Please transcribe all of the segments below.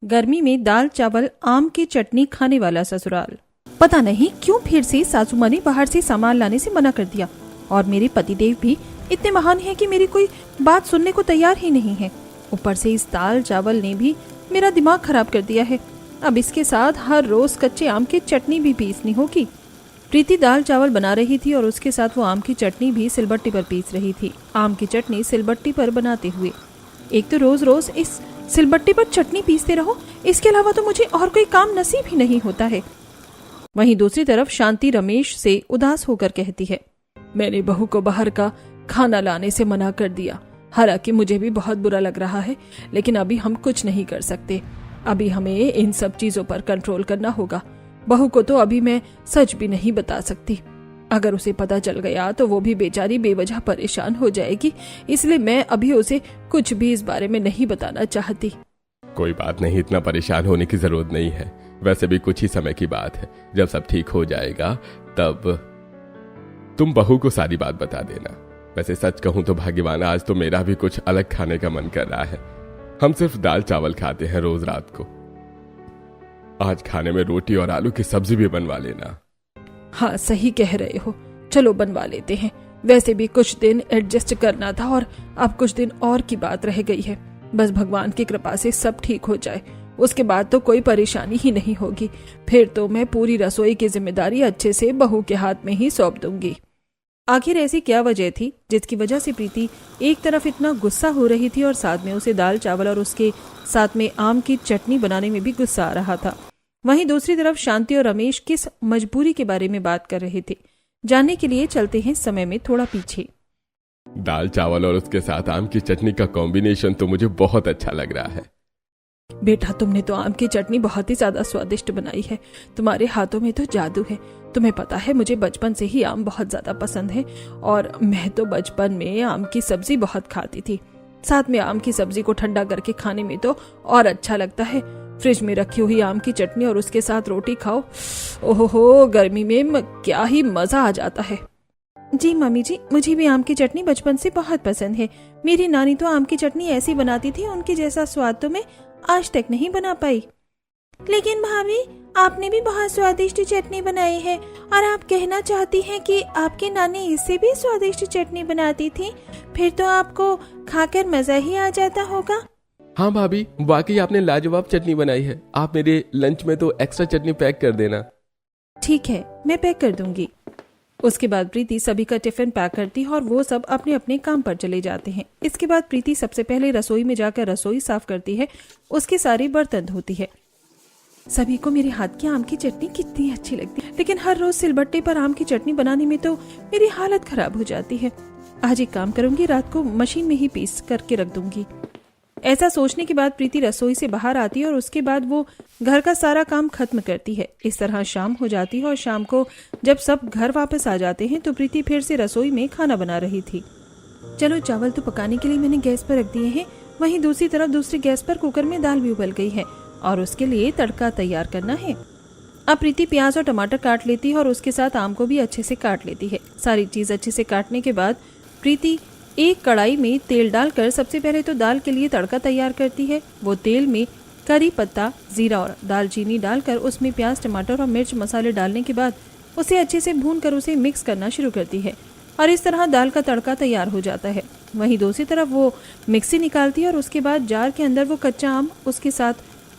गर्मी में दाल चावल आम की चटनी खाने वाला ससुराल। पता नहीं क्यों फिर से सासू माँ ने बाहर से सामान लाने से मना कर दिया, और मेरे पतिदेव भी इतने महान हैं कि मेरी कोई बात सुनने को तैयार ही नहीं है। ऊपर से इस दाल चावल ने भी मेरा दिमाग खराब कर दिया है। अब इसके साथ हर रोज कच्चे आम की चटनी भी पीसनी होगी। प्रीति दाल चावल बना रही थी और उसके साथ वो आम की चटनी भी सिलबट्टी पर पीस रही थी। आम की चटनी सिलबट्टी पर बनाते हुए, एक तो रोज रोज इस सिलबट्टी पर चटनी पीसते रहो, इसके अलावा तो मुझे और कोई काम नसीब ही नहीं होता है। वहीं दूसरी तरफ शांति रमेश से उदास होकर कहती है, मैंने बहू को बाहर का खाना लाने से मना कर दिया। हालांकि मुझे भी बहुत बुरा लग रहा है, लेकिन अभी हम कुछ नहीं कर सकते। अभी हमें इन सब चीजों पर कंट्रोल करना होगा। बहू को तो अभी मैं सच भी नहीं बता सकती। अगर उसे पता चल गया तो वो भी बेचारी बेवजह परेशान हो जाएगी, इसलिए मैं अभी उसे कुछ भी इस बारे में नहीं बताना चाहती। कोई बात नहीं, इतना परेशान होने की जरूरत नहीं है। वैसे भी कुछ ही समय की बात है, जब सब ठीक हो जाएगा तब तुम बहू को सारी बात बता देना। वैसे सच कहूं तो भाग्यवान, आज तो मेरा भी कुछ अलग खाने का मन कर रहा है। हम सिर्फ दाल चावल खाते हैं रोज रात को। आज खाने में रोटी और आलू की सब्जी भी बनवा लेना। हाँ, सही कह रहे हो, चलो बनवा लेते हैं। वैसे भी कुछ दिन एडजस्ट करना था और अब कुछ दिन और की बात रह गई है। बस भगवान की कृपा से सब ठीक हो जाए, उसके बाद तो कोई परेशानी ही नहीं होगी। फिर तो मैं पूरी रसोई की जिम्मेदारी अच्छे से बहू के हाथ में ही सौंप दूंगी। आखिर ऐसी क्या वजह थी जिसकी वजह से प्रीति एक तरफ इतना गुस्सा हो रही थी और साथ में उसे दाल चावल और उसके साथ में आम की चटनी बनाने में भी गुस्सा आ रहा था। वहीं दूसरी तरफ शांति और रमेश किस मजबूरी के बारे में बात कर रहे थे, जानने के लिए चलते हैं समय में थोड़ा पीछे। दाल चावल और उसके साथ आम की चटनी का कॉम्बिनेशन तो मुझे बहुत अच्छा लग रहा है। बेटा, तुमने तो आम की चटनी बहुत ही ज्यादा स्वादिष्ट बनाई है। तुम्हारे हाथों में तो जादू है। तुम्हें पता है, मुझे बचपन से ही आम बहुत ज्यादा पसंद है और मैं तो बचपन में आम की सब्जी बहुत खाती थी। साथ में आम की सब्जी को ठंडा करके खाने में तो और अच्छा लगता है। फ्रिज में रखी हुई आम की चटनी और उसके साथ रोटी खाओ, ओहो, गर्मी में क्या ही मजा आ जाता है। जी मम्मी जी, मुझे भी आम की चटनी बचपन से बहुत पसंद है। मेरी नानी तो आम की चटनी ऐसी बनाती थी, उनके जैसा स्वाद तो मैं आज तक नहीं बना पाई। लेकिन भाभी, आपने भी बहुत स्वादिष्ट चटनी बनाई है और आप कहना चाहती हैं कि आपकी नानी इससे भी स्वादिष्ट चटनी बनाती थी? फिर तो आपको खाकर मजा ही आ जाता होगा। हाँ भाभी, वाकई आपने लाजवाब चटनी बनाई है। आप मेरे लंच में तो एक्स्ट्रा चटनी पैक कर देना। ठीक है, मैं पैक कर दूंगी। उसके बाद प्रीति सभी का टिफिन पैक करती है और वो सब अपने अपने काम पर चले जाते हैं। इसके बाद प्रीति सबसे पहले रसोई में जाकर रसोई साफ करती है, उसके सारे बर्तन धोती है। सभी को मेरे हाथ की आम की चटनी कितनी अच्छी लगती है, लेकिन हर रोज सिलबट्टे पर आम की चटनी बनाने में तो मेरी हालत खराब हो जाती है। आज एक काम करूंगी, रात को मशीन में ही पीस करके रख दूंगी। ऐसा सोचने के बाद प्रीति रसोई से बाहर आती है और उसके बाद वो घर का सारा काम खत्म करती है। इस तरह शाम हो जाती है और शाम को जब सब घर वापस आ जाते हैं तो प्रीति फिर से रसोई में खाना बना रही थी। चलो, चावल तो पकाने के लिए मैंने गैस पर रख दिए हैं। वहीं दूसरी तरफ दूसरे गैस पर कुकर में दाल भी उबल गई है और उसके लिए तड़का तैयार करना है। अब प्रीति प्याज और टमाटर काट लेती है और उसके साथ आम को भी अच्छे से काट लेती है। सारी चीज अच्छे से काटने के बाद प्रीति एक कढ़ाई में तेल डालकर सबसे पहले तो दाल के लिए तड़का तैयार करती है। वो तेल में करी पत्ता, जीरा और दालचीनी डालकर उसमें प्याज, टमाटर और मिर्च मसाले डालने के बाद उसे अच्छे से भूनकर उसे मिक्स करना शुरू करती है और इस तरह दाल का तड़का तैयार हो जाता है। वहीं दूसरी तरफ वो मिक्सी निकालती है और उसके बाद जार के अंदर वो कच्चा आम, उसके साथ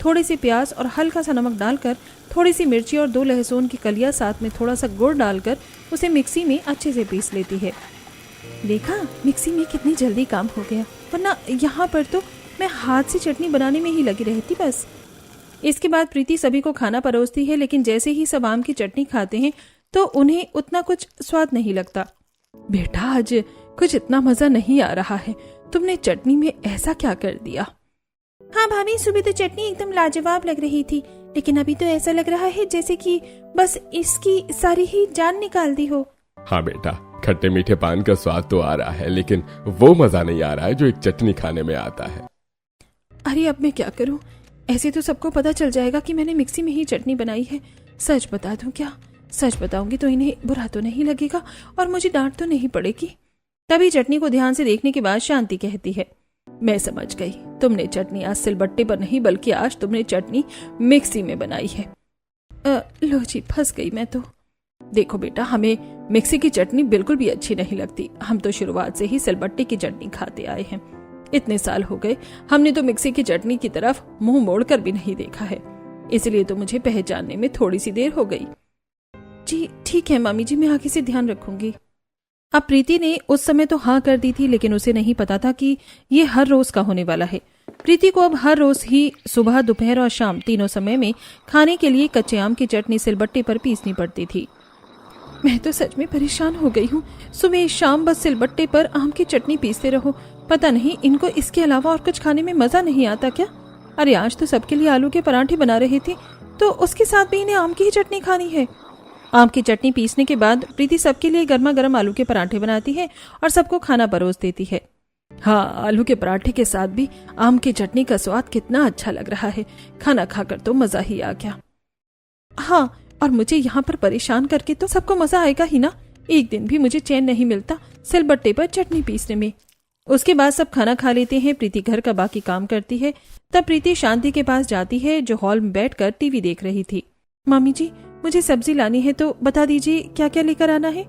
थोड़ी सी प्याज और हल्का सा नमक डालकर, थोड़ी सी मिर्ची और 2 लहसुन की कलियां, साथ में थोड़ा सा गुड़ डालकर उसे मिक्सी में अच्छे से पीस लेती है। देखा, मिक्सी में कितनी जल्दी काम हो गया, वरना यहाँ पर तो मैं हाथ से चटनी बनाने में ही लगी रहती बस। इसके बाद प्रीति सभी को खाना परोसती है, लेकिन जैसे ही सब आम की चटनी खाते हैं तो उन्हें उतना कुछ स्वाद नहीं लगता। बेटा, आज कुछ इतना मजा नहीं आ रहा है, तुमने चटनी में ऐसा क्या कर दिया? हाँ भाभी, सुबह तो चटनी एकदम लाजवाब लग रही थी, लेकिन अभी तो ऐसा लग रहा है जैसे कि बस इसकी सारी ही जान निकाल दी हो। हाँ बेटा, खट्टे मीठे पान का स्वाद तो आ रहा है, लेकिन वो मजा नहीं आ रहा है जो एक चटनी खाने में आता है। अरे अब मैं क्या करूं? ऐसे तो सबको पता चल जाएगा कि मैंने मिक्सी में ही चटनी बनाई है। सच बता दूं क्या? सच बताऊंगी तो इन्हें बुरा तो नहीं लगेगा और मुझे डांट तो नहीं पड़ेगी। तभी चटनी को ध्यान से देखने के बाद शांति कहती है, मैं समझ गई, तुमने चटनी आज सिलबट्टे पर नहीं बल्कि आज तुमने चटनी मिक्सी में बनाई है। लो जी, फंस गई मैं तो। देखो बेटा, हमें मिक्सी की चटनी बिल्कुल भी अच्छी नहीं लगती। हम तो शुरुआत से ही सिलबट्टे की चटनी खाते आए हैं। इतने साल हो गए, हमने तो मिक्सी की चटनी की तरफ मुंह मोड़कर भी नहीं देखा है, इसलिए तो मुझे पहचानने में थोड़ी सी देर हो गई। जी ठीक है मामी जी, मैं आगे से ध्यान रखूंगी। अब प्रीति ने उस समय तो हाँ कर दी थी, लेकिन उसे नहीं पता था कि ये हर रोज का होने वाला है। प्रीति को अब हर रोज ही सुबह, दोपहर और शाम तीनों समय में खाने के लिए कच्चे आम की चटनी सिलबट्टे पर पीसनी पड़ती थी। मैं तो सच में परेशान हो गई हूँ। सुबह शाम बस सिलबट्टे पर आम की चटनी पीसते रहो। पता नहीं इनको इसके अलावा और कुछ खाने में मजा नहीं आता क्या? अरे आज तो सबके लिए आलू के पराठे बना रहे थे, तो उसके साथ भी इन्हें आम की ही चटनी खानी है। आम की चटनी पीसने के बाद प्रीति सबके लिए गर्मा गर्म आलू के पराठे बनाती है और सबको खाना परोस देती है। हाँ, आलू के पराठे के साथ भी आम की चटनी का स्वाद कितना अच्छा लग रहा है। खाना खाकर तो मजा ही आ गया। हाँ, और मुझे यहाँ पर परेशान करके तो सबको मजा आएगा ही ना। एक दिन भी मुझे चैन नहीं मिलता सिलबट्टे पर चटनी पीसने में। उसके बाद सब खाना खा लेते हैं। प्रीति घर का बाकी काम करती है। तब प्रीति शांति के पास जाती है, जो हॉल में बैठकर टीवी देख रही थी। मामी जी, मुझे सब्जी लानी है, तो बता दीजिए क्या क्या लेकर आना है।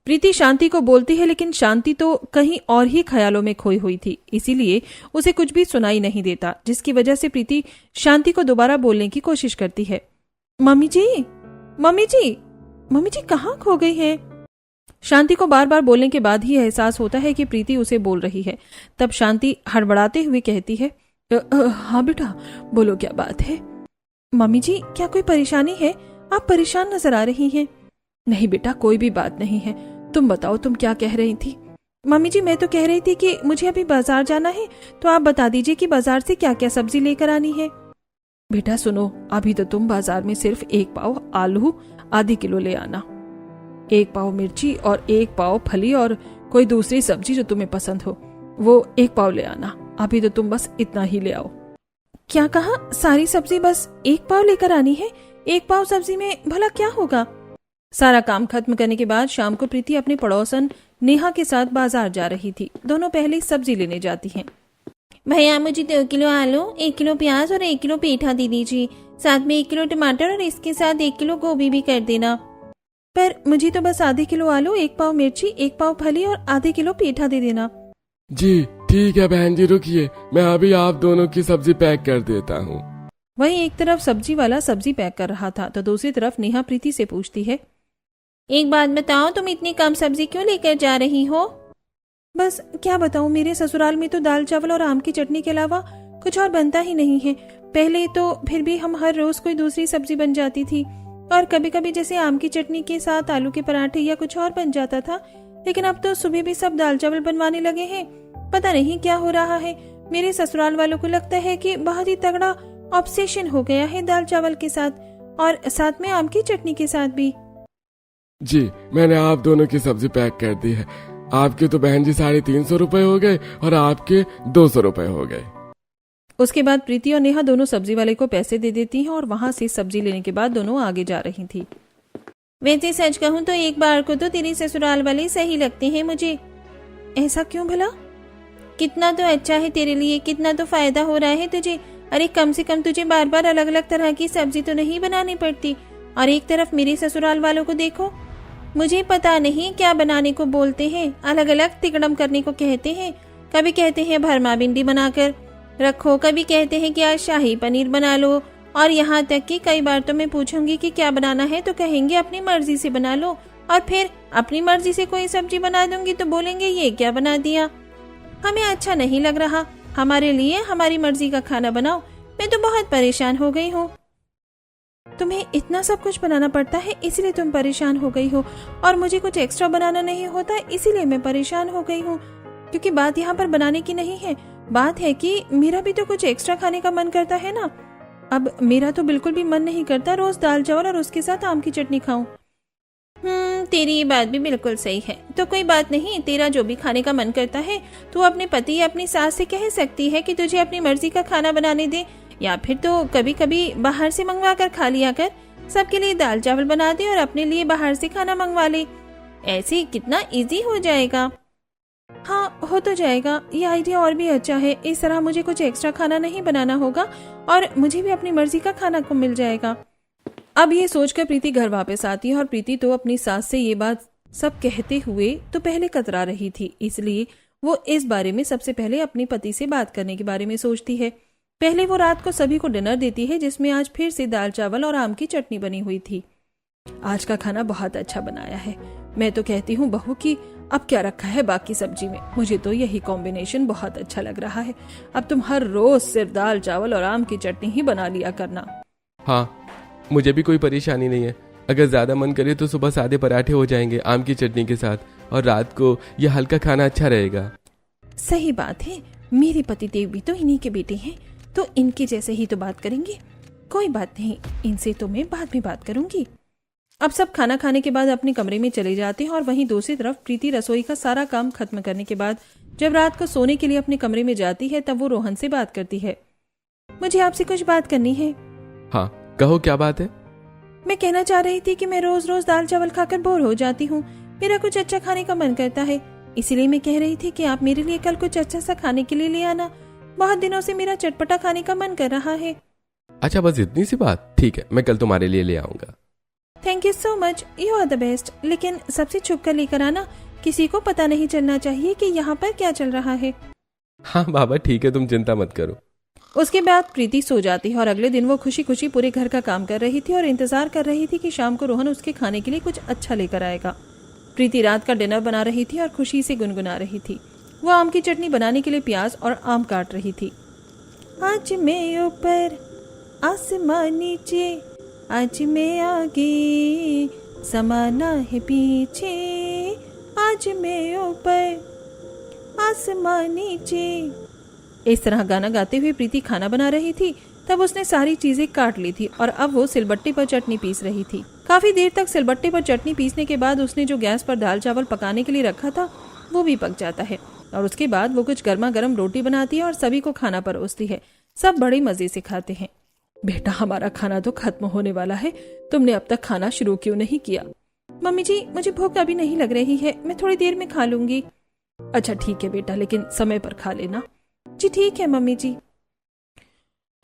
प्रीति शांति को बोलती है, लेकिन शांति तो कहीं और ही ख्यालों में खोई हुई थी, इसीलिए उसे कुछ भी सुनाई नहीं देता, जिसकी वजह से प्रीति शांति को दोबारा बोलने की कोशिश करती है। मम्मी जी, मम्मी जी, मम्मी जी कहाँ खो गई है? शांति को बार बार बोलने के बाद ही एहसास होता है कि प्रीति उसे बोल रही है। तब शांति हड़बड़ाते हुए कहती है, हाँ बेटा, बोलो क्या बात है? मम्मी जी, क्या कोई परेशानी है? आप परेशान नजर आ रही हैं। नहीं बेटा, कोई भी बात नहीं है। तुम बताओ, तुम क्या कह रही थी? मम्मी जी, मैं तो कह रही थी कि मुझे अभी बाजार जाना है, तो आप बता दीजिए कि बाजार से क्या क्या सब्जी लेकर आनी है। बेटा सुनो, अभी तो तुम बाजार में सिर्फ 1 पाव आलू आधी किलो ले आना, 1 पाव मिर्ची और 1 पाव फली और कोई दूसरी सब्जी जो तुम्हें पसंद हो वो 1 पाव ले आना। अभी तो तुम बस इतना ही ले आओ। क्या कहा? सारी सब्जी बस 1 पाव लेकर आनी है? 1 पाव सब्जी में भला क्या होगा? सारा काम खत्म करने के बाद शाम को प्रीति अपने पड़ोसन नेहा के साथ बाजार जा रही थी। दोनों पहले सब्जी लेने जाती हैं। भैया, मुझे 2 किलो आलू, 1 किलो प्याज और 1 किलो पेठा दे दीजिए। साथ में 1 किलो टमाटर और इसके साथ 1 किलो गोभी भी कर देना। पर मुझे तो बस आधे किलो आलू, 1 पाव मिर्ची, 1 पाव फली और आधे किलो पेठा दे देना। जी ठीक है बहन जी, रुकिए, मैं अभी आप दोनों की सब्जी पैक कर देता हूँ। वहीं एक तरफ सब्जी वाला सब्जी पैक कर रहा था, तो दूसरी तरफ नेहा प्रीति से पूछती है, एक बात बताओ, तुम इतनी कम सब्जी क्यों लेकर जा रही हो? बस क्या बताऊं, मेरे ससुराल में तो दाल चावल और आम की चटनी के अलावा कुछ और बनता ही नहीं है। पहले तो फिर भी हम हर रोज कोई दूसरी सब्जी बन जाती थी, और कभी कभी जैसे आम की चटनी के साथ आलू के पराठे या कुछ और बन जाता था। लेकिन अब तो सुबह भी सब दाल चावल बनवाने लगे हैं। पता नहीं क्या हो रहा है। मेरे ससुराल वालों को लगता है कि बहुत ही तगड़ा ऑब्सेशन हो गया है दाल चावल के साथ, और साथ में आम की चटनी के साथ भी। जी, मैंने आप दोनों की सब्जी पैक कर दी है। आपके तो बहन जी 350 रुपए हो गए और आपके 200 रुपए हो गए। उसके बाद प्रीति और नेहा दोनों सब्जी वाले को पैसे दे देती हैं और वहां से सब्जी लेने के बाद दोनों आगे जा रही थी। वैसे सच कहूँ तो एक बार को तो तेरे ससुराल वाले सही लगते हैं मुझे। ऐसा क्यों भला? कितना तो अच्छा है तेरे लिए, कितना तो फायदा हो रहा है तुझे। अरे कम से कम तुझे बार बार अलग अलग तरह की सब्जी तो नहीं बनानी पड़ती। और एक तरफ मेरे ससुराल वालों को देखो, मुझे पता नहीं क्या बनाने को बोलते हैं, अलग अलग तिकड़म करने को कहते हैं। कभी कहते हैं भरमा भिंडी बनाकर रखो, कभी कहते हैं कि आज शाही पनीर बना लो, और यहाँ तक कि कई बार तो मैं पूछूंगी कि क्या बनाना है तो कहेंगे अपनी मर्जी से बना लो, और फिर अपनी मर्जी से कोई सब्जी बना दूंगी तो बोलेंगे ये क्या बना दिया। हमें अच्छा नहीं लग रहा, हमारे लिए हमारी मर्जी का खाना बनाओ। मैं तो बहुत परेशान हो गई हूँ। तुम्हें इतना सब कुछ बनाना पड़ता है इसीलिए तुम परेशान हो गई हो, और मुझे कुछ एक्स्ट्रा बनाना नहीं होता इसीलिए मैं परेशान हो गई हूँ। क्योंकि बात यहाँ पर बनाने की नहीं है, बात है कि मेरा भी तो कुछ एक्स्ट्रा खाने का मन करता है ना। अब मेरा तो बिल्कुल भी मन नहीं करता रोज दाल चावल और उसके साथ आम की चटनी खाऊं। तेरी ये बात भी बिल्कुल सही है। तो कोई बात नहीं, तेरा जो भी खाने का मन करता है तू अपने पति या अपनी सास से कह सकती है कि तुझे अपनी मर्जी का खाना बनाने दे, या फिर तो कभी कभी बाहर से मंगवा कर खा लिया कर। सबके लिए दाल चावल बना दे और अपने लिए बाहर से खाना मंगवा ले। ऐसे कितना इजी हो जाएगा। हाँ हो तो जाएगा। ये आइडिया और भी अच्छा है। इस तरह मुझे कुछ एक्स्ट्रा खाना नहीं बनाना होगा और मुझे भी अपनी मर्जी का खाना को मिल जाएगा। अब ये सोचकर प्रीति घर वापस आती है और प्रीति तो अपनी सास से ये बात सब कहते हुए तो पहले कतरा रही थी, इसलिए वो इस बारे में सबसे पहले अपने पति से बात करने के बारे में सोचती है। पहले वो रात को सभी को डिनर देती है, जिसमें आज फिर से दाल चावल और आम की चटनी बनी हुई थी। आज का खाना बहुत अच्छा बनाया है। मैं तो कहती हूँ बहू कि अब क्या रखा है बाकी सब्जी में, मुझे तो यही कॉम्बिनेशन बहुत अच्छा लग रहा है। अब तुम हर रोज सिर्फ दाल चावल और आम की चटनी ही बना लिया करना। हाँ, मुझे भी कोई परेशानी नहीं है। अगर ज्यादा मन करे तो सुबह सादे पराठे हो जाएंगे आम की चटनी के साथ, और रात को ये हल्का खाना अच्छा रहेगा। सही बात है, मेरे पति देव भी तो इन्हीं के बेटे हैं, तो इनके जैसे ही तो बात करेंगे। कोई बात नहीं, इनसे तो मैं बाद में बात करूंगी। अब सब खाना खाने के बाद अपने कमरे में चले जाते हैं और वहीं दूसरी तरफ प्रीति रसोई का सारा काम खत्म करने के बाद जब रात को सोने के लिए अपने कमरे में जाती है तब वो रोहन से बात करती है। मुझे आपसे कुछ बात करनी है। हाँ कहो, क्या बात है? मैं कहना चाह रही थी कि मैं रोज रोज दाल चावल खाकर बोर हो जाती हूँ। मेरा कुछ अच्छा खाने का मन करता है, इसीलिए मैं कह रही थी कि आप मेरे लिए कल कुछ अच्छा सा खाने के लिए ले आना। बहुत दिनों से मेरा चटपटा खाने का मन कर रहा है। अच्छा, बस इतनी सी बात? ठीक है, मैं कल तुम्हारे लिए ले आऊंगा। Thank you so much, you are the best. लेकिन सबसे छुप कर लेकर आना, किसी को पता नहीं चलना चाहिए कि यहाँ पर क्या चल रहा है। हाँ बाबा ठीक है, तुम चिंता मत करो। उसके बाद प्रीति सो जाती है और अगले दिन वो खुशी खुशी पूरे घर का काम कर रही थी और इंतजार कर रही थी कि शाम को रोहन उसके खाने के लिए कुछ अच्छा लेकर आएगा। प्रीति रात का डिनर बना रही थी और खुशी से गुनगुना रही थी। वो आम की चटनी बनाने के लिए प्याज और आम काट रही थी। आज मैं ऊपर आसमान नीचे, आज मैं आगे ज़माना है पीछे, आज मैं ऊपर आसमान नीचे। इस तरह गाना गाते हुए प्रीति खाना बना रही थी। तब उसने सारी चीजें काट ली थी और अब वो सिलबट्टे पर चटनी पीस रही थी। काफी देर तक सिलबट्टे पर चटनी पीसने के बाद उसने जो गैस पर दाल चावल पकाने के लिए रखा था वो भी पक जाता है और उसके बाद वो कुछ गर्मा गर्म रोटी बनाती है और सभी को खाना परोसती है। सब बड़े मजे से खाते हैं। बेटा, हमारा खाना तो खत्म होने वाला है, तुमने अब तक खाना शुरू क्यों नहीं किया? मम्मी जी, मुझे भूख अभी नहीं लग रही है, मैं थोड़ी देर में खा लूंगी। अच्छा ठीक है बेटा, लेकिन समय पर खा लेना। जी ठीक है मम्मी जी।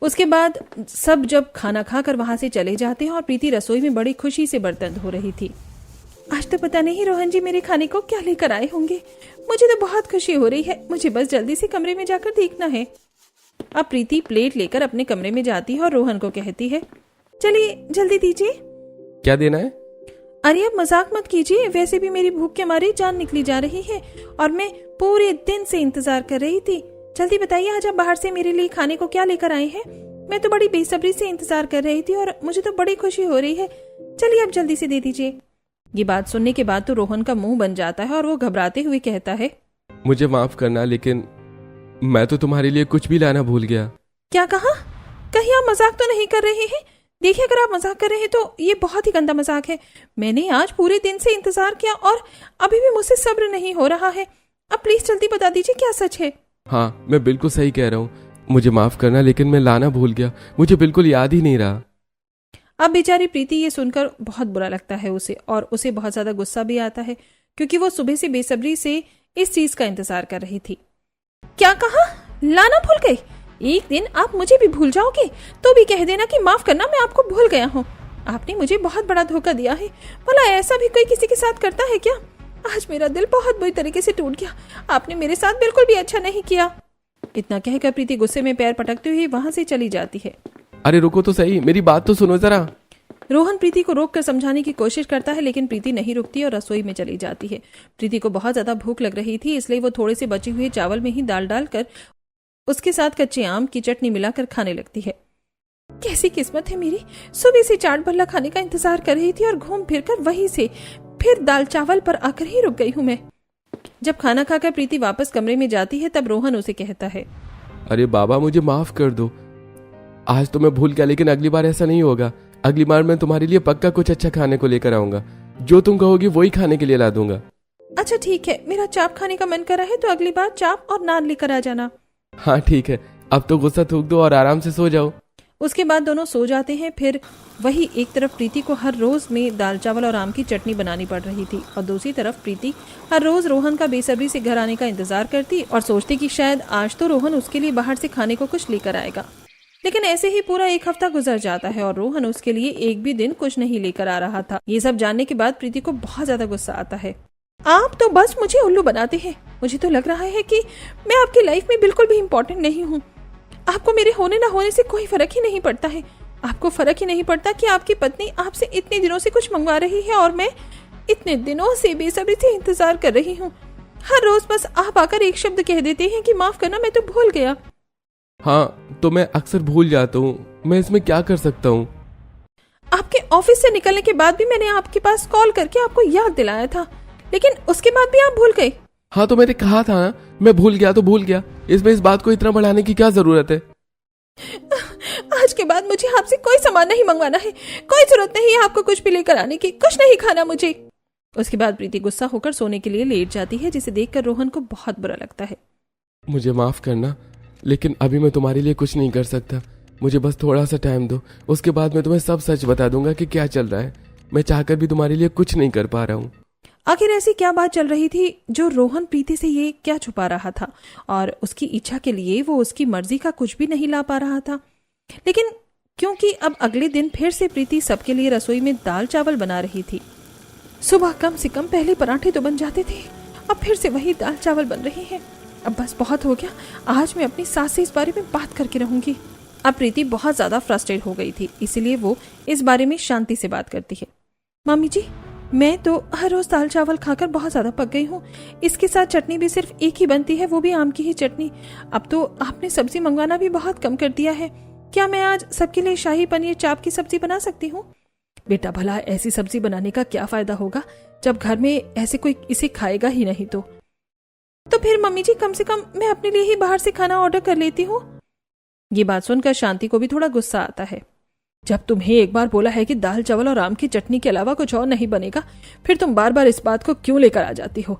उसके बाद सब जब खाना खाकर वहां से चले जाते हैं और प्रीति रसोई में बड़ी खुशी से बर्तन धो रही थी। आज तो पता नहीं रोहन जी मेरे खाने को क्या लेकर आए होंगे। मुझे तो बहुत खुशी हो रही है, मुझे बस जल्दी से कमरे में जाकर देखना है। अब प्रीति प्लेट लेकर अपने कमरे में जाती है और रोहन को कहती है, चलिए जल्दी दीजिए। क्या देना है? अरे अब मजाक मत कीजिए, वैसे भी मेरी भूख के मारे जान निकली जा रही है और मैं पूरे दिन से इंतजार कर रही थी। जल्दी बताइए, आज आप बाहर से मेरे लिए खाने को क्या लेकर आए हैं? मैं तो बड़ी बेसब्री से इंतजार कर रही थी और मुझे तो बड़ी खुशी हो रही है। चलिए अब जल्दी से दे दीजिए। ये बात सुनने के बाद तो रोहन का मुंह बन जाता है और वो घबराते हुए कहता है, मुझे माफ करना, लेकिन मैं तो तुम्हारे लिए कुछ भी लाना भूल गया। क्या कहा? कहीं आप मजाक तो नहीं कर रहे हैं? देखिए, अगर आप मजाक कर रहे हैं तो ये बहुत ही गंदा मजाक है। मैंने आज पूरे दिन से इंतजार किया और अभी भी मुझसे सब्र नहीं हो रहा है। अब प्लीज जल्दी बता दीजिए क्या सच है। हाँ, मैं बिल्कुल सही कह रहा हूँ। मुझे माफ करना, लेकिन मैं लाना भूल गया, मुझे बिल्कुल याद ही नहीं रहा। अब बेचारी प्रीति ये सुनकर बहुत बुरा लगता है उसे, और उसे बहुत ज्यादा गुस्सा भी आता है क्योंकि वो सुबह से बेसब्री से इस चीज का इंतजार कर रही थी। क्या कहा? लाना भूल गई? एक दिन आप मुझे भी भूल जाओगे तो भी कह देना कि माफ करना, मैं आपको भूल गया हूँ। आपने मुझे बहुत बड़ा धोखा दिया है। भला ऐसा भी कोई किसी के साथ करता है क्या? आज मेरा दिल बहुत बुरी तरीके से टूट गया। आपने मेरे साथ बिल्कुल भी अच्छा नहीं किया। इतना कहकर प्रीति गुस्से में पैर पटकते हुए वहां से चली जाती है। अरे रुको तो सही, मेरी बात तो सुनो जरा। रोहन प्रीति को रोककर समझाने की कोशिश करता है, लेकिन प्रीति नहीं रुकती और रसोई में चली जाती है। प्रीति को बहुत ज्यादा भूख लग रही थी, इसलिए वो थोड़े से बचे हुए चावल में ही दाल डालकर उसके साथ कच्चे आम की चटनी मिलाकर खाने लगती है। कैसी किस्मत है मेरी, सुबह से चाट भल्ला खाने का इंतजार कर रही थी और घूम फिर कर वहीं से फिर दाल चावल पर आकर ही रुक गई हूँ मैं। जब खाना खाकर प्रीति वापस कमरे में जाती है तब रोहन उसे कहता है, अरे बाबा, मुझे माफ कर दो। आज तो मैं भूल गया, लेकिन अगली बार ऐसा नहीं होगा। अगली बार मैं तुम्हारे लिए पक्का कुछ अच्छा खाने को लेकर आऊंगा। जो तुम कहोगी वही खाने के लिए ला दूंगा। अच्छा ठीक है, मेरा चाप खाने का मन कर रहा है तो अगली बार चाप और नान लेकर आ जाना। हाँ ठीक है, अब तो गुस्सा थूक दो और आराम से सो जाओ। उसके बाद दोनों सो जाते हैं। फिर वही एक तरफ प्रीति को हर रोज में दाल चावल और आम की चटनी बनानी पड़ रही थी और दूसरी तरफ प्रीति हर रोज रोहन का बेसब्री से घर आने का इंतजार करती और सोचती कि शायद आज तो रोहन उसके लिए बाहर से खाने को कुछ लेकर आएगा। लेकिन ऐसे ही पूरा एक हफ्ता गुजर जाता है और रोहन उसके लिए एक भी दिन कुछ नहीं लेकर आ रहा था। ये सब जानने के बाद प्रीति को बहुत ज्यादा गुस्सा आता है। आप तो बस मुझे उल्लू बनाते हैं। मुझे तो लग रहा है कि मैं आपकी लाइफ में बिल्कुल भी इम्पोर्टेंट नहीं हूँ। आपको मेरे होने ना होने से कोई फर्क ही नहीं पड़ता है। आपको फर्क ही नहीं पड़ता कि आपकी पत्नी आपसे इतने दिनों से कुछ मंगवा रही है और मैं इतने दिनों से बेसब्री से इंतजार कर रही हूँ। हर रोज बस आप आकर एक शब्द कह देते हैं कि माफ करना, मैं तो भूल गया। हाँ, तो मैं अक्सर भूल जाता हूँ, मैं इसमें क्या कर सकता हूँ। आपके ऑफिस से निकलने के बाद भी मैंने आपके पास कॉल करके आपको याद दिलाया था, लेकिन उसके बाद भी आप भूल गए। हाँ, तो मैंने कहा था ना, मैं भूल गया तो भूल गया। इसमें इस बात को इतना बढ़ाने की क्या जरूरत है। आज के बाद मुझे आपसे कोई सामान नहीं मंगवाना है। कोई जरूरत नहीं है आपको कुछ भी लेकर आने की। कुछ नहीं खाना मुझे। उसके बाद प्रीति गुस्सा होकर सोने के लिए लेट जाती है, जिसे देखकर रोहन को बहुत बुरा लगता है। मुझे माफ करना, लेकिन अभी मैं तुम्हारे लिए कुछ नहीं कर सकता। मुझे बस थोड़ा सा टाइम दो, उसके बाद मैं तुम्हें सब सच बता दूंगा कि क्या चल रहा है। मैं चाहकर भी तुम्हारे लिए कुछ नहीं कर पा रहा हूँ। आखिर ऐसी क्या बात चल रही थी जो रोहन प्रीति से ये क्या छुपा रहा था, और उसकी इच्छा के लिए वो उसकी मर्जी का कुछ भी नहीं ला पा रहा था। लेकिन क्योंकि अब अगले दिन फिर से प्रीति सबके लिए रसोई में दाल चावल बना रही थी। सुबह कम से कम पहले पराठे तो बन जाते थे, अब फिर से वही दाल चावल बन रहे हैं। अब बस बहुत हो गया। आज मैं अपनी सास से इस बारे में बात करके रहूंगी। अब प्रीति बहुत ज्यादा फ्रस्ट्रेट हो गई थी, इसीलिए वो इस बारे में शांति से बात करती है। मम्मी जी, मैं तो हर रोज दाल चावल खाकर बहुत ज्यादा पक गई हूँ। इसके साथ चटनी भी सिर्फ एक ही बनती है, वो भी आम की ही चटनी। अब तो आपने सब्जी मंगवाना भी बहुत कम कर दिया है। क्या मैं आज सबके लिए शाही पनीर चाप की सब्जी बना सकती हूँ? बेटा, भला ऐसी सब्जी बनाने का क्या फायदा होगा जब घर में ऐसे कोई इसे खाएगा ही नहीं। तो फिर मम्मी जी, कम से कम मैं अपने लिए ही बाहर से खाना ऑर्डर कर लेती हूँ। ये बात सुनकर शांति को भी थोड़ा गुस्सा आता है। जब तुम्हें एक बार बोला है कि दाल चावल और आम की चटनी के अलावा कुछ और नहीं बनेगा, फिर तुम बार बार इस बात को क्यों लेकर आ जाती हो?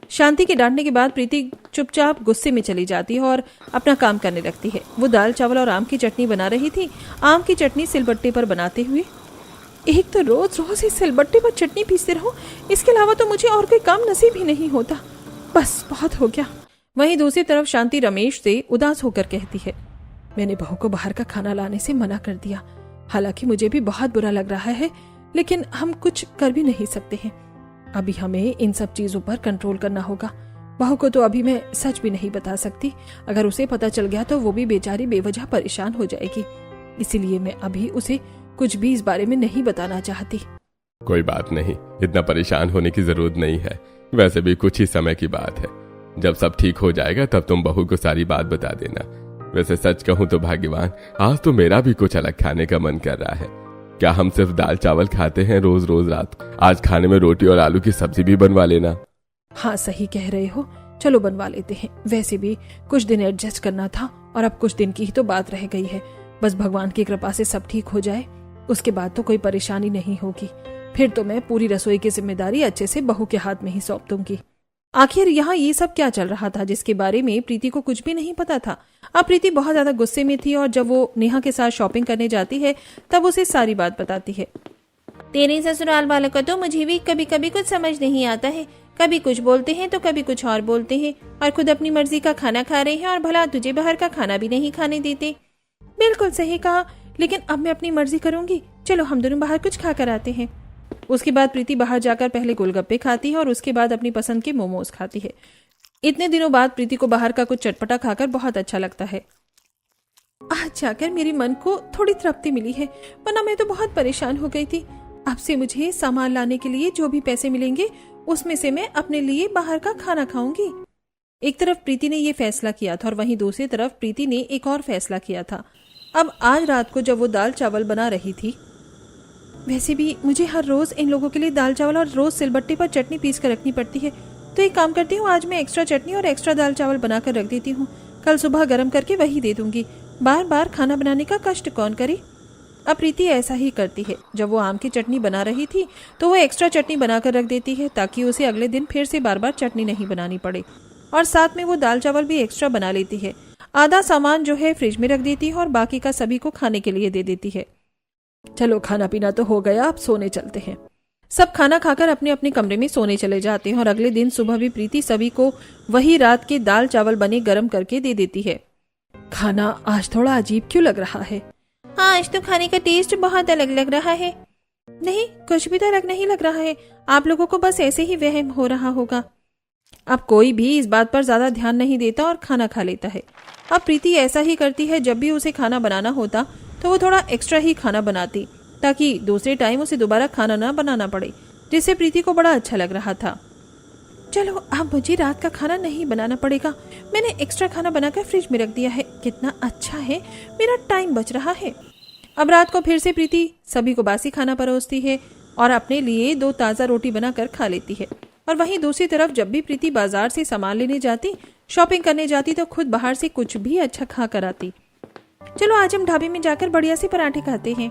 शांति के डांटने के बाद प्रीति चुपचाप गुस्से में चली जाती है और अपना काम करने लगती है। वो दाल चावल और आम की चटनी बना रही थी। आम की चटनी सिलबट्टे पर बनाते हुए, एक तो रोज रोज इस सिलबट्टे पर चटनी पीसते रहो, इसके अलावा तो मुझे और कोई काम नसीब ही नहीं होता। बस बहुत हो गया। वहीं दूसरी तरफ शांति रमेश से उदास होकर कहती है, मैंने बहू को बाहर का खाना लाने से मना कर दिया। हालांकि मुझे भी बहुत बुरा लग रहा है, लेकिन हम कुछ कर भी नहीं सकते हैं। अभी हमें इन सब चीजों पर कंट्रोल करना होगा। बहू को तो अभी मैं सच भी नहीं बता सकती। अगर उसे पता चल गया तो वो भी बेचारी बेवजह परेशान हो जाएगी। इसीलिए मैं अभी उसे कुछ भी इस बारे में नहीं बताना चाहती। कोई बात नहीं, इतना परेशान होने की जरूरत नहीं है। वैसे भी कुछ ही समय की बात है। जब सब ठीक हो जाएगा तब तुम बहू को सारी बात बता देना। वैसे सच कहूं तो भाग्यवान, आज तो मेरा भी कुछ अलग खाने का मन कर रहा है। क्या हम सिर्फ दाल चावल खाते हैं रोज रोज रात? आज खाने में रोटी और आलू की सब्जी भी बनवा लेना। हाँ, सही कह रहे हो। चलो बनवा लेते हैं। वैसे भी कुछ दिन एडजस्ट करना था और अब कुछ दिन की ही तो बात रह गई है। बस भगवान की कृपा से सब ठीक हो जाए, उसके बाद तो कोई परेशानी नहीं होगी। फिर तो मैं पूरी रसोई की जिम्मेदारी अच्छे से बहू के हाथ में ही सौंप दूंगी। आखिर यहाँ ये सब क्या चल रहा था जिसके बारे में प्रीति को कुछ भी नहीं पता था। अब प्रीति बहुत ज्यादा गुस्से में थी और जब वो नेहा के साथ शॉपिंग करने जाती है तब उसे सारी बात बताती है। तेरे ससुराल वालों का तो मुझे भी कभी कभी कुछ समझ नहीं आता है। कभी कुछ बोलते हैं तो कभी कुछ और बोलते हैं, और खुद अपनी मर्जी का खाना खा रहे हैं और भला तुझे बाहर का खाना भी नहीं खाने देते। बिल्कुल सही कहा, लेकिन अब मैं अपनी मर्जी करूंगी। चलो हम दोनों बाहर कुछ खा कर आते हैं। उसके बाद प्रीति बाहर जाकर पहले गोलगप्पे खाती है और उसके बाद अपनी पसंद के मोमोज खाती है। इतने दिनों बाद प्रीति को बाहर का कुछ चटपटा खाकर बहुत अच्छा लगता है। आज जाकर मेरे मन को थोड़ी तृप्ति मिली है, वरना मैं तो बहुत परेशान हो गई थी। अब से मुझे सामान लाने के लिए जो भी पैसे मिलेंगे उसमें से मैं अपने लिए बाहर का खाना खाऊंगी। एक तरफ प्रीति ने ये फैसला किया था और वहीं दूसरी तरफ प्रीति ने एक और फैसला किया था। अब आज रात को जब वो दाल चावल बना रही थी, वैसे भी मुझे हर रोज इन लोगों के लिए दाल चावल और रोज सिलबट्टे पर चटनी पीस कर रखनी पड़ती है, तो एक काम करती हूँ, आज मैं एक्स्ट्रा चटनी और एक्स्ट्रा दाल चावल बनाकर रख देती हूँ। कल सुबह गर्म करके वही दे दूंगी। बार बार खाना बनाने का कष्ट कौन करे। अब प्रीति ऐसा ही करती है। जब वो आम की चटनी बना रही थी तो वो एक्स्ट्रा चटनी बनाकर रख देती है ताकि उसे अगले दिन फिर से बार बार चटनी नहीं बनानी पड़े, और साथ में वो दाल चावल भी एक्स्ट्रा बना लेती है। आधा सामान जो है फ्रिज में रख देती है और बाकी का सभी को खाने के लिए दे देती है। चलो खाना पीना तो हो गया, अब सोने चलते हैं। सब खाना खाकर अपने अपने कमरे में सोने चले जाते हैं और अगले दिन सुबह भी प्रीति सभी को वही रात के दाल चावल बने गर्म करके दे देती है। खाना आज थोड़ा अजीब क्यों लग रहा है? हाँ, आज तो खाने का टेस्ट बहुत अलग लग रहा है। नहीं, कुछ भी तो अलग नहीं लग रहा है। आप लोगों को बस ऐसे ही वहम हो रहा होगा। अब कोई भी इस बात पर ज्यादा ध्यान नहीं देता और खाना खा लेता है। अब प्रीति ऐसा ही करती है, जब भी उसे खाना बनाना होता तो वो थोड़ा एक्स्ट्रा ही खाना बनाती ताकि दूसरे टाइम उसे दोबारा खाना ना बनाना पड़े, जिससे प्रीति को बड़ा अच्छा लग रहा था। चलो अब मुझे रात का खाना नहीं बनाना पड़ेगा, मैंने एक्स्ट्रा खाना बनाकर फ्रिज में रख दिया है। कितना अच्छा है, मेरा टाइम बच रहा है। अब रात को फिर से प्रीति सभी को बासी खाना परोसती है और अपने लिए 2 ताज़ा रोटी बनाकर खा लेती है। और वहीं दूसरी तरफ जब भी प्रीति बाजार से सामान लेने जाती, शॉपिंग करने जाती, तो खुद बाहर से कुछ भी अच्छा खा कर आती। चलो आज हम ढाबे में जाकर बढ़िया से पराठे खाते हैं।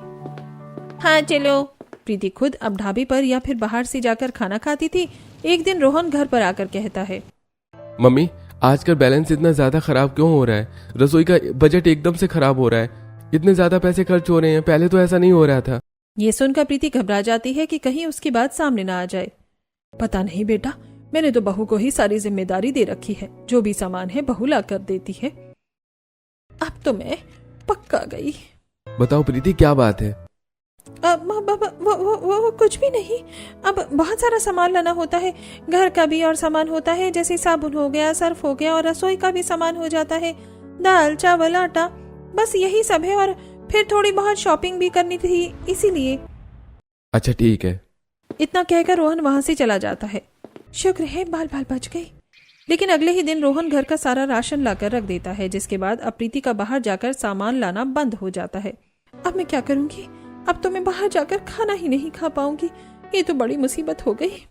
हाँ चलो। प्रीति खुद अब ढाबे पर या फिर बाहर से जाकर खाना खाती थी। एक दिन रोहन घर पर आकर कहता है, मम्मी आजकल बैलेंस इतना ज्यादा खराब क्यों हो रहा है? रसोई का बजट एकदम से खराब हो रहा है, इतने ज्यादा पैसे खर्च हो रहे हैं, पहले तो ऐसा नहीं हो रहा था। ये सुनकर प्रीति घबरा जाती है कि कहीं उसकी बात सामने ना आ जाए। पता नहीं बेटा, मैंने तो बहू को ही सारी जिम्मेदारी दे रखी है, जो भी सामान है बहू ला कर देती है। अब तो मैं पक्का गई। बताओ प्रीति क्या बात है? वो कुछ भी नहीं। अब बहुत सारा सामान लाना होता है, घर का भी और सामान होता है, जैसे साबुन हो गया, सर्फ हो गया, और रसोई का भी सामान हो जाता है, दाल चावल आटा, बस यही सब है। और फिर थोड़ी बहुत शॉपिंग भी करनी थी, इसीलिए। अच्छा ठीक है। इतना कहकर रोहन वहां से चला जाता है। शुक्र है बाल बाल बच गई। लेकिन अगले ही दिन रोहन घर का सारा राशन लाकर रख देता है, जिसके बाद अब प्रीति का बाहर जाकर सामान लाना बंद हो जाता है। अब मैं क्या करूंगी? अब तो मैं बाहर जाकर खाना ही नहीं खा पाऊंगी, ये तो बड़ी मुसीबत हो गई।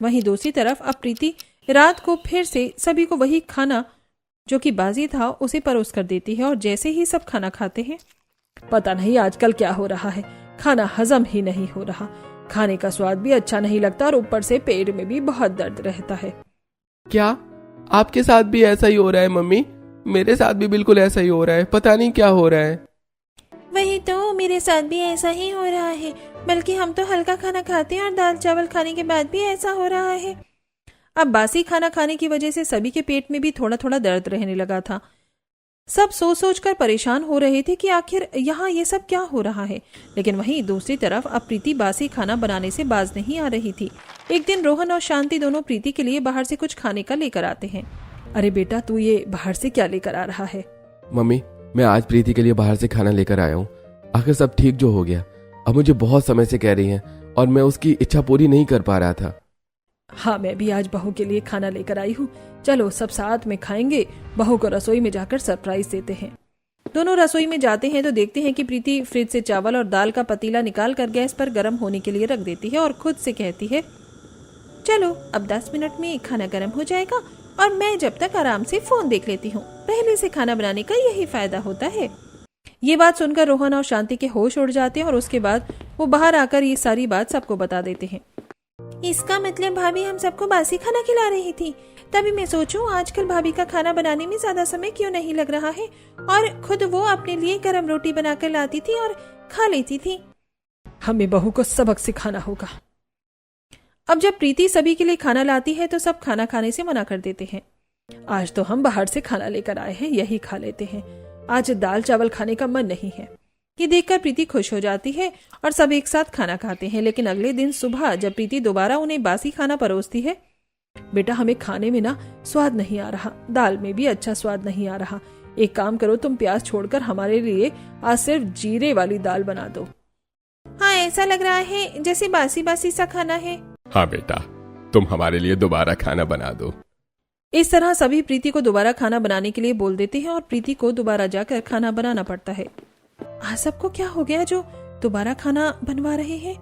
वहीं दूसरी तरफ अब प्रीति रात को फिर से सभी को वही खाना जो कि बाजी था उसे परोस कर देती है। और जैसे ही सब खाना खाते हैं, पता नहीं आजकल क्या हो रहा है, खाना हजम ही नहीं हो रहा, खाने का स्वाद भी अच्छा नहीं लगता और ऊपर से पेट में भी बहुत दर्द रहता है। क्या आपके साथ भी ऐसा ही हो रहा है मम्मी? मेरे साथ भी बिल्कुल ऐसा ही हो रहा है, पता नहीं क्या हो रहा है। वही तो, मेरे साथ भी ऐसा ही हो रहा है, बल्कि हम तो हल्का खाना खाते हैं और दाल चावल खाने के बाद भी ऐसा हो रहा है। अब बासी खाना खाने की वजह से सभी के पेट में भी थोड़ा थोड़ा दर्द रहने लगा था। सब सोच सोच कर परेशान हो रहे थे कि आखिर यहाँ ये सब क्या हो रहा है। लेकिन वहीं दूसरी तरफ अब प्रीति बासी खाना बनाने से बाज नहीं आ रही थी। एक दिन रोहन और शांति दोनों प्रीति के लिए बाहर से कुछ खाने का लेकर आते हैं। अरे बेटा, तू ये बाहर से क्या लेकर आ रहा है? मम्मी मैं आज प्रीति के लिए बाहर से खाना लेकर आया हूँ, आखिर सब ठीक जो हो गया। अब मुझे बहुत समय से कह रही है और मैं उसकी इच्छा पूरी नहीं कर पा रहा था। हाँ, मैं भी आज बहू के लिए खाना लेकर आई हूँ, चलो सब साथ में खाएंगे। बहू को रसोई में जाकर सरप्राइज देते हैं। दोनों रसोई में जाते हैं तो देखते हैं कि प्रीति फ्रिज से चावल और दाल का पतीला निकाल कर गैस पर गर्म होने के लिए रख देती है और खुद से कहती है, चलो अब 10 मिनट में खाना गर्म हो जाएगा और मैं जब तक आराम से फोन देख लेती हूँ। पहले से खाना बनाने का यही फायदा होता है। ये बात सुनकर रोहन और शांति के होश उड़ जाते हैं और उसके बाद वो बाहर आकर ये सारी बात सबको बता देते हैं। इसका मतलब भाभी हम सबको बासी खाना खिला रही थी। तभी मैं सोचूं आजकल भाभी का खाना बनाने में ज्यादा समय क्यों नहीं लग रहा है, और खुद वो अपने लिए गरम रोटी बनाकर लाती थी और खा लेती थी। हमें बहू को सबक सिखाना होगा। अब जब प्रीति सभी के लिए खाना लाती है तो सब खाना खाने से मना कर देते हैं। आज तो हम बाहर से खाना लेकर आए हैं, यही खा लेते हैं, आज दाल चावल खाने का मन नहीं है। ये देखकर प्रीति खुश हो जाती है और सब एक साथ खाना खाते हैं। लेकिन अगले दिन सुबह जब प्रीति दोबारा उन्हें बासी खाना परोसती है, बेटा हमें खाने में ना स्वाद नहीं आ रहा, दाल में भी अच्छा स्वाद नहीं आ रहा, एक काम करो तुम प्याज छोड़कर हमारे लिए आज सिर्फ जीरे वाली दाल बना दो। हाँ, ऐसा लग रहा है जैसे बासी बासी सा खाना है। हाँ बेटा, तुम हमारे लिए दोबारा खाना बना दो। इस तरह सभी प्रीति को दोबारा खाना बनाने के लिए बोल देते हैं और प्रीति को दोबारा जाकर खाना बनाना पड़ता है। आज सबको क्या हो गया जो दोबारा खाना बनवा रहे हैं?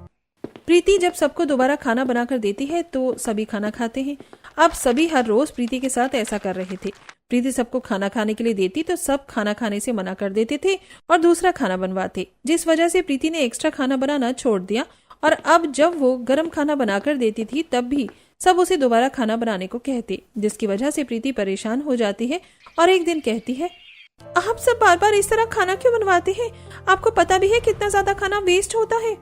प्रीति जब सबको दोबारा खाना बनाकर देती है तो सभी खाना खाते हैं। अब सभी हर रोज प्रीति के साथ ऐसा कर रहे थे। प्रीति सबको खाना खाने के लिए देती तो सब खाना खाने से मना कर देते थे और दूसरा खाना बनवाते, जिस वजह से प्रीति ने एक्स्ट्रा खाना बनाना छोड़ दिया। और अब जब वो गर्म खाना बनाकर देती थी तब भी सब उसे दोबारा खाना बनाने को कहते, जिसकी वजह से प्रीति परेशान हो जाती है और एक दिन कहती है, आप सब बार बार इस तरह खाना क्यों बनवाते हैं? आपको पता भी है कितना ज्यादा खाना वेस्ट होता है।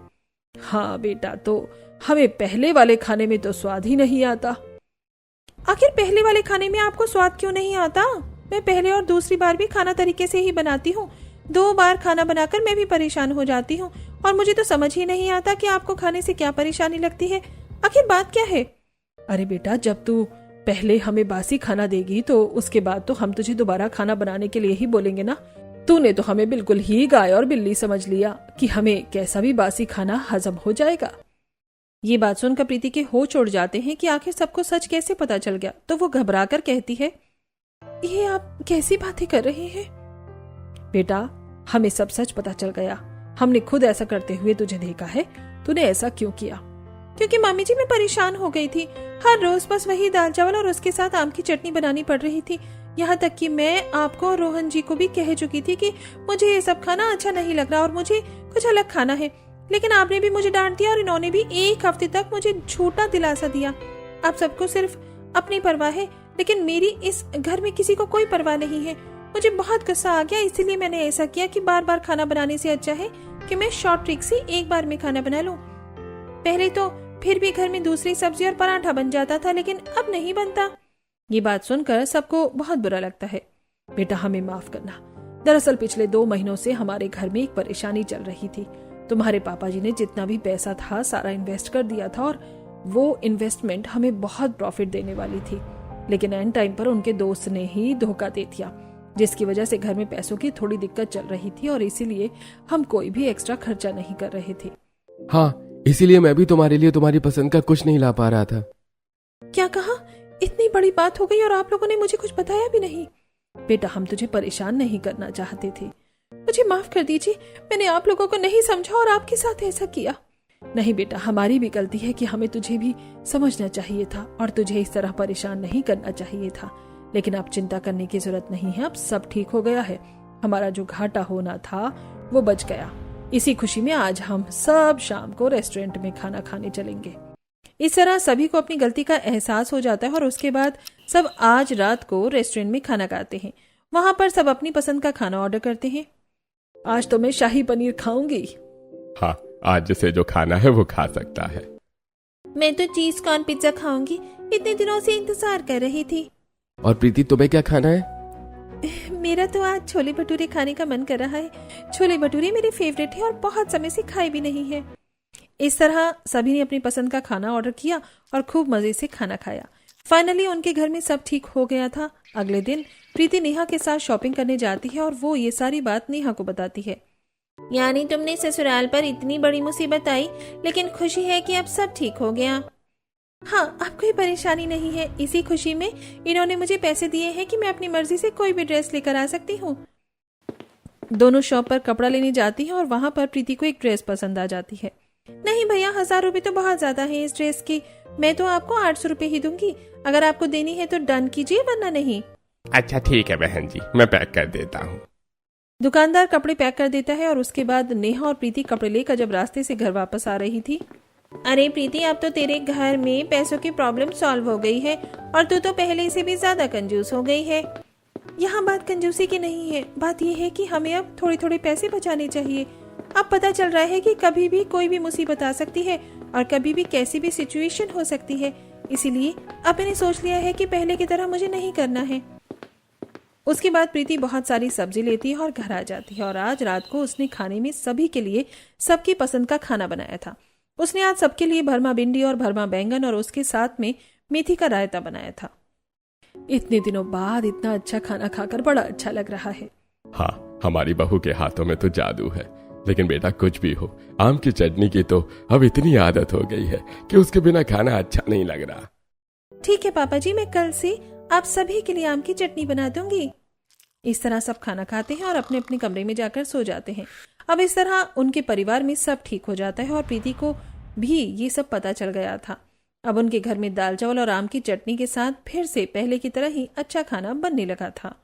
हाँ बेटा, तो हमें पहले वाले खाने में तो स्वाद ही नहीं आता। आखिर पहले वाले खाने में आपको स्वाद क्यों नहीं आता? मैं पहले और दूसरी बार भी खाना तरीके से ही बनाती हूँ। 2 बार खाना बनाकर मैं भी परेशान हो जाती हूँ और मुझे तो समझ ही नहीं आता कि आपको खाने से क्या परेशानी लगती है। आखिर बात क्या है? अरे बेटा, जब तू पहले हमें बासी खाना देगी तो उसके बाद तो हम तुझे दोबारा खाना बनाने के लिए ही बोलेंगे ना। तूने तो हमें बिल्कुल ही गाय और बिल्ली समझ लिया कि हमें कैसा भी बासी खाना हजम हो जाएगा। ये बात सुनकर प्रीति के होश उड़ जाते हैं कि आखिर सबको सच कैसे पता चल गया। तो वो घबराकर कहती है, ये आप कैसी बातें कर रहे हैं? बेटा, हमें सब सच पता चल गया। हमने खुद ऐसा करते हुए तुझे देखा है। तूने ऐसा क्यों किया? क्योंकि मामी जी मैं परेशान हो गई थी। हर रोज बस वही दाल चावल और उसके साथ आम की चटनी बनानी पड़ रही थी। यहाँ तक कि मैं आपको और रोहन जी को भी कह चुकी थी कि मुझे ये सब खाना अच्छा नहीं लग रहा और मुझे कुछ अलग खाना है। लेकिन आपने भी मुझे डांट दिया और इन्होंने भी 1 हफ्ते तक मुझे झूठा दिलासा दिया। आप सबको सिर्फ अपनी परवाह है, लेकिन मेरी इस घर में किसी को कोई परवाह नहीं है। मुझे बहुत गुस्सा आ गया, इसीलिए मैंने ऐसा किया कि बार बार खाना बनाने से अच्छा है कि मैं शॉर्ट ट्रिक से एक बार में खाना बना लूं। पहले तो फिर भी घर में दूसरी सब्जी और पराठा बन जाता था, लेकिन अब नहीं बनता। ये बात सुनकर सबको बहुत बुरा लगता है। बेटा, हमें माफ करना। दरअसल पिछले 2 महीनों से हमारे घर में एक परेशानी चल रही थी। तुम्हारे पापा जी ने जितना भी पैसा था सारा इन्वेस्ट कर दिया था और वो इन्वेस्टमेंट हमें बहुत प्रॉफिट देने वाली थी। लेकिन एंड टाइम पर उनके दोस्त ने ही धोखा दे दिया, जिसकी वजह से घर में पैसों की थोड़ी दिक्कत चल रही थी और इसीलिए हम कोई भी एक्स्ट्रा खर्चा नहीं कर रहे थे। हाँ, इसीलिए मैं भी तुम्हारे लिए तुम्हारी पसंद का कुछ नहीं ला पा रहा था। क्या कहा? इतनी बड़ी बात हो गई और आप लोगों ने मुझे कुछ बताया भी नहीं। बेटा, हम तुझे परेशान नहीं करना चाहते थे। मुझे माफ कर दीजिए, मैंने आप लोगों को नहीं समझा और आपके साथ ऐसा किया। नहीं बेटा, हमारी भी गलती है कि हमें तुझे भी समझना चाहिए था और तुझे इस तरह परेशान नहीं करना चाहिए था। लेकिन अब चिंता करने की जरूरत नहीं है, अब सब ठीक हो गया है। हमारा जो घाटा होना था वो बच गया। इसी खुशी में आज हम सब शाम को रेस्टोरेंट में खाना खाने चलेंगे। इस तरह सभी को अपनी गलती का एहसास हो जाता है और उसके बाद सब आज रात को रेस्टोरेंट में खाना खाते हैं। वहां पर सब अपनी पसंद का खाना ऑर्डर करते हैं। आज तो मैं शाही पनीर खाऊंगी। हाँ, आज जिसे जो खाना है वो खा सकता है। मैं तो चीज कॉर्न पिज्जा खाऊंगी, इतने दिनों से इंतजार कर रही थी। और प्रीति, तुम्हें क्या खाना है? मेरा तो आज छोले भटूरे खाने का मन कर रहा है। छोले भटूरे मेरे फेवरेट है और बहुत समय से खाए भी नहीं है। इस तरह सभी ने अपनी पसंद का खाना ऑर्डर किया और खूब मजे से खाना खाया। फाइनली उनके घर में सब ठीक हो गया था। अगले दिन प्रीति नेहा के साथ शॉपिंग करने जाती है और वो ये सारी बात नेहा को बताती है। यानी तुमने ससुराल पर इतनी बड़ी मुसीबत आई, लेकिन खुशी है कि अब सब ठीक हो गया। हाँ, अब कोई परेशानी नहीं है। इसी खुशी में इन्होंने मुझे पैसे दिए हैं कि मैं अपनी मर्जी से कोई भी ड्रेस लेकर आ सकती हूँ। दोनों शॉप पर कपड़ा लेने जाती हैं और वहां पर प्रीति को एक ड्रेस पसंद आ जाती है। नहीं भैया, 1000 रुपए तो बहुत ज्यादा है इस ड्रेस की। मैं तो आपको 800 रुपए ही दूंगी। अगर आपको देनी है तो डन कीजिए, वरना नहीं। अच्छा ठीक है बहन जी, मैं पैक कर देता हूँ। दुकानदार कपड़े पैक कर देता है और उसके बाद नेहा और प्रीति कपड़े लेकर जब रास्ते से घर वापस आ रही थी। अरे प्रीति, अब तो तेरे घर में पैसों की प्रॉब्लम सॉल्व हो गई है और तू तो पहले से भी ज्यादा कंजूस हो गई है। यहाँ बात कंजूसी की नहीं है, बात यह है कि हमें अब थोड़े थोड़े पैसे बचाने चाहिए। अब पता चल रहा है कि कभी भी कोई भी मुसीबत आ सकती है और कभी भी कैसी भी सिचुएशन हो सकती है। इसीलिए अब मैंने सोच लिया है कि पहले की तरह मुझे नहीं करना है। उसके बाद प्रीति बहुत सारी सब्जी लेती है और घर आ जाती है और आज रात को उसने खाने में सभी के लिए सबकी पसंद का खाना बनाया था। उसने आज सबके लिए भरमा भिंडी और भरमा बैंगन और उसके साथ में मेथी का रायता बनाया था। इतने दिनों बाद इतना अच्छा खाना खाकर बड़ा अच्छा लग रहा है। हाँ, हमारी बहू के हाथों में तो जादू है। लेकिन बेटा, कुछ भी हो, आम की चटनी की तो अब इतनी आदत हो गई है कि उसके बिना खाना अच्छा नहीं लग रहा। ठीक है पापा जी, मैं कल से आप सभी के लिए आम की चटनी बना दूंगी। इस तरह सब खाना खाते हैं और अपने अपने कमरे में जाकर सो जाते हैं। अब इस तरह उनके परिवार में सब ठीक हो जाता है और प्रीति को भी ये सब पता चल गया था। अब उनके घर में दाल चावल और आम की चटनी के साथ फिर से पहले की तरह ही अच्छा खाना बनने लगा था।